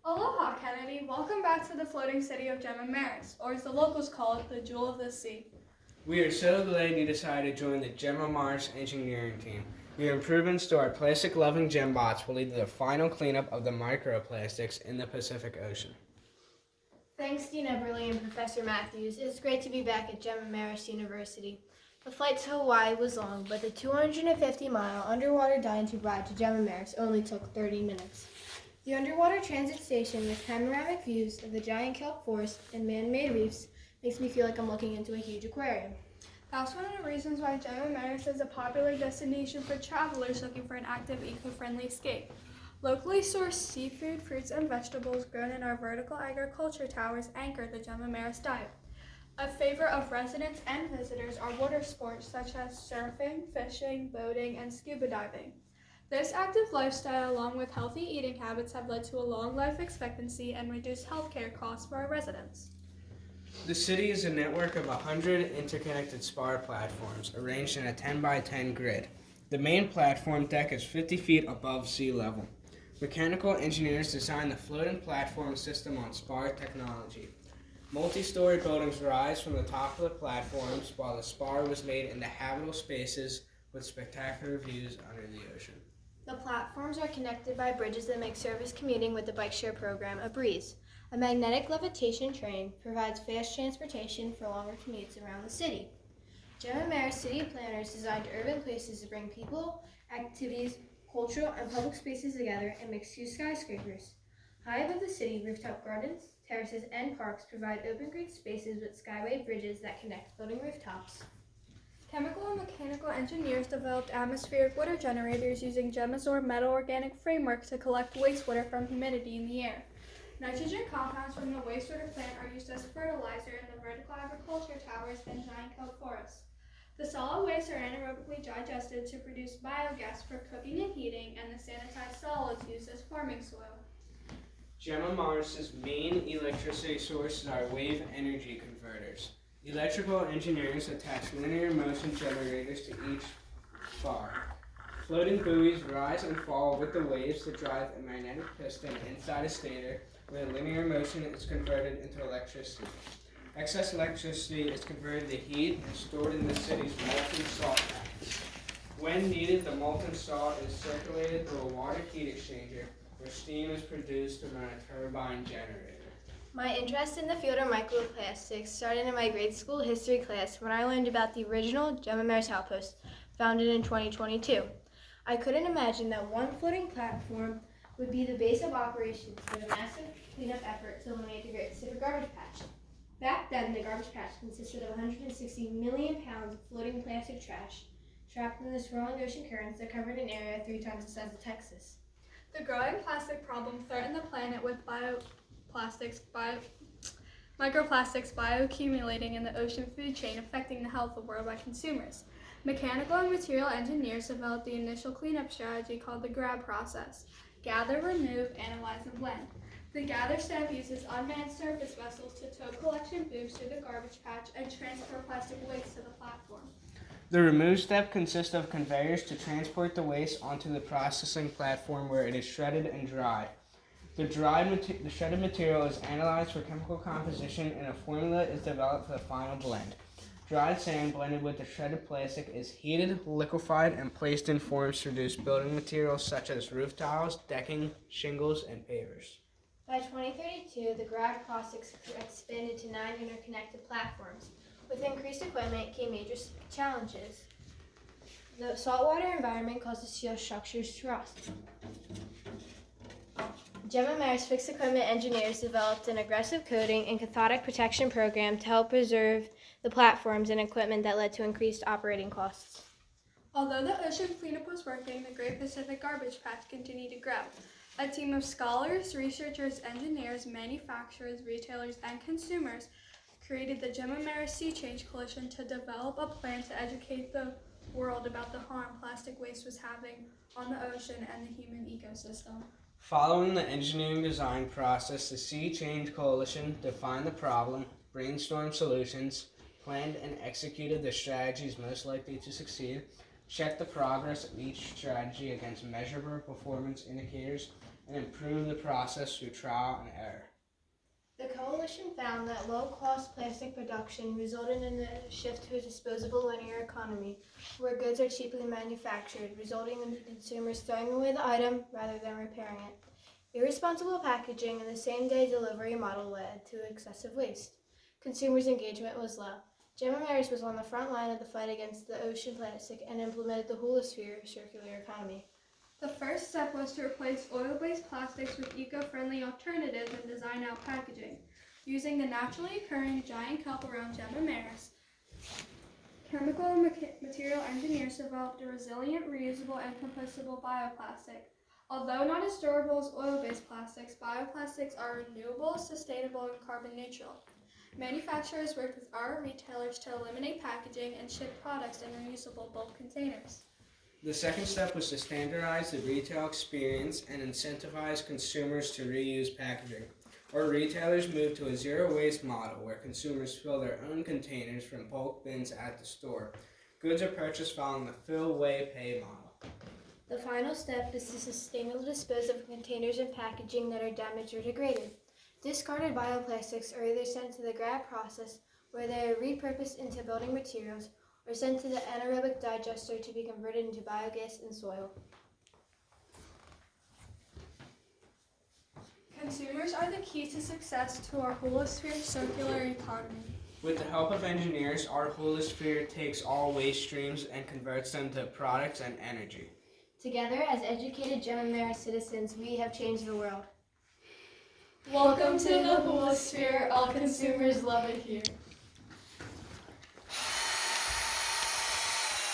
Aloha, Kennedy. Welcome back to the floating city of Gemomera, or as the locals call it, the Jewel of the Sea. We are so glad you decided to join the Gemomera engineering team. Your improvements to our plastic-loving GemBots will lead to the final cleanup of the microplastics in the Pacific Ocean. Thanks, Dean Eberly and Professor Matthews. It's great to be back at Gemomera University. The flight to Hawaii was long, but the 250-mile underwater dive tube ride to Gemomera only took 30 minutes. The underwater transit station with panoramic views of the giant kelp forest and man-made reefs makes me feel like I'm looking into a huge aquarium. That's one of the reasons why Gemomera is a popular destination for travelers looking for an active, eco-friendly escape. Locally sourced seafood, fruits, and vegetables grown in our vertical agriculture towers anchor the Gemomera diet. A favorite of residents and visitors are water sports such as surfing, fishing, boating, and scuba diving. This active lifestyle, along with healthy eating habits, have led to a long life expectancy and reduced healthcare costs for our residents. The city is a network of 100 interconnected spar platforms arranged in a 10 by 10 grid. The main platform deck is 50 feet above sea level. Mechanical engineers designed the floating platform system on spar technology. Multi-story buildings rise from the top of the platforms, while the spar was made into habitable spaces with spectacular views under the ocean. The platforms are connected by bridges that make service commuting with the bike share program a breeze. A magnetic levitation train provides fast transportation for longer commutes around the city. Gemomera city planners designed urban places to bring people, activities, cultural, and public spaces together in mixed-use skyscrapers. High above the city, rooftop gardens, terraces, and parks provide open green spaces with skyway bridges that connect floating rooftops. Chemical and mechanical engineers developed atmospheric water generators using Gemma's metal organic framework to collect wastewater from humidity in the air. Nitrogen compounds from the wastewater plant are used as fertilizer in the vertical agriculture towers and giant kelp forests. The solid wastes are anaerobically digested to produce biogas for cooking and heating, and the sanitized solids used as farming soil. Gemomera's main electricity sources are wave energy converters. Electrical engineers attach linear motion generators to each spar. Floating buoys rise and fall with the waves to drive a magnetic piston inside a stator where linear motion is converted into electricity. Excess electricity is converted to heat and stored in the city's molten salt tanks. When needed, the molten salt is circulated through a water heat exchanger where steam is produced to run a turbine generator. My interest in the field of microplastics started in my grade school history class when I learned about the original Gemomera outpost, founded in 2022. I couldn't imagine that one floating platform would be the base of operations for the massive cleanup effort to eliminate the Great Pacific Garbage Patch. Back then, the garbage patch consisted of 160 million pounds of floating plastic trash trapped in the swirling ocean currents that covered an area 3 times the size of Texas. The growing plastic problem threatened the planet with microplastics bioaccumulating in the ocean food chain, affecting the health of worldwide consumers. Mechanical and material engineers developed the initial cleanup strategy called the GRAB process: gather, remove, analyze, and blend. The gather step uses unmanned surface vessels to tow collection booms to the garbage patch and transfer plastic waste to the platform. The remove step consists of conveyors to transport the waste onto the processing platform where it is shredded and dried. The shredded material is analyzed for chemical composition and a formula is developed for the final blend. Dried sand blended with the shredded plastic is heated, liquefied, and placed in forms to produce building materials such as roof tiles, decking, shingles, and pavers. By 2032, the GRAB process expanded to 9 interconnected platforms. With increased equipment came major challenges. The saltwater environment causes steel structures to rust. Gemomera's fixed equipment engineers developed an aggressive coating and cathodic protection program to help preserve the platforms and equipment that led to increased operating costs. Although the ocean cleanup was working, the Great Pacific Garbage Patch continued to grow. A team of scholars, researchers, engineers, manufacturers, retailers, and consumers created the Gemomera Sea Change Coalition to develop a plan to educate the world about the harm plastic waste was having on the ocean and the human ecosystem. Following the engineering design process, the Sea Change Coalition defined the problem, brainstormed solutions, planned and executed the strategies most likely to succeed, checked the progress of each strategy against measurable performance indicators, and improve the process through trial and error. The coalition found that low-cost plastic production resulted in a shift to a disposable linear economy, where goods are cheaply manufactured, resulting in the consumers throwing away the item rather than repairing it. Irresponsible packaging and the same-day delivery model led to excessive waste. Consumers' engagement was low. Gemomera was on the front line of the fight against the ocean plastic and implemented the holosphere circular economy. The first step was to replace oil-based plastics with eco-friendly alternatives and design out packaging. Using the naturally occurring giant kelp around Gemomeras, chemical and material engineers developed a resilient, reusable, and compostable bioplastic. Although not as durable as oil-based plastics, bioplastics are renewable, sustainable, and carbon neutral. Manufacturers worked with our retailers to eliminate packaging and ship products in reusable bulk containers. The second step was to standardize the retail experience and incentivize consumers to reuse packaging. Our retailers moved to a zero-waste model where consumers fill their own containers from bulk bins at the store. Goods are purchased following the fill, weigh, pay model. The final step is to sustainably dispose of containers and packaging that are damaged or degraded. Discarded bioplastics are either sent to the GRAB process, where they are repurposed into building materials, or sent to the anaerobic digester to be converted into biogas in soil. Consumers are the key to success to our holosphere circular economy. With the help of engineers, our holosphere takes all waste streams and converts them to products and energy. Together, as educated Gemomera citizens, we have changed the world. Welcome to the holosphere. All consumers love it here.